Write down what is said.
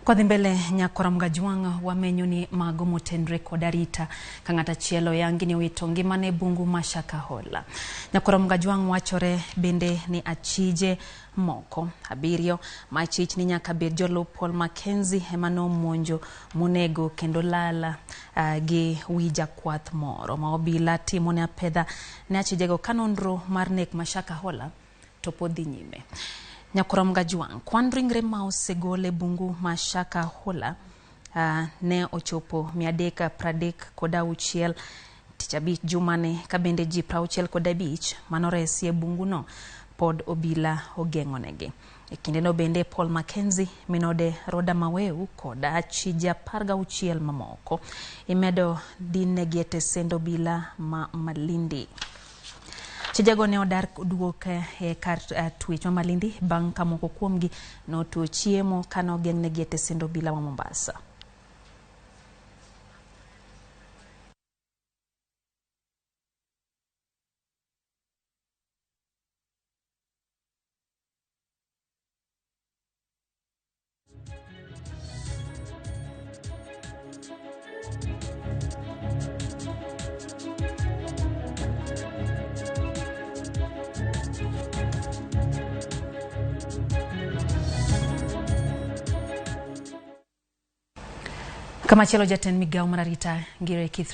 Kwa dhimbele nyakwath juang wamenyo ni mago motendre kod arita ka ng'ata chielo yangi ni wito ngimane bungu mashaka hola. Nyakwath juang wachore bende ni achije moko abirio ma achich ni nyaka bed Jolup Mackenzie emano monjo monego kendo olal gi wiii jakwath moro ma obila timo ne apedha ne achijego kanonro mar nek mashaka hola to podhi nyime. Nyakwath juang kwan ringre ma osegole bungu mashaka hola ne ochopo 336 tich abich jumane ka bende ji 65 manoresi e bungu no pod obila ogeng'onegi. E kinde no bende Mackenzie minode Roda Maweu kod achije 16 mamoko imedo dinegi e send obila ma Malindi. Chijego ne odar duok e kar twech ma Malindi bang' ka moko kuomgi notuo chiemo kano geng'negi e send obila ma Mombasa. Kama chelo jatend migao mar arita ngire Kithru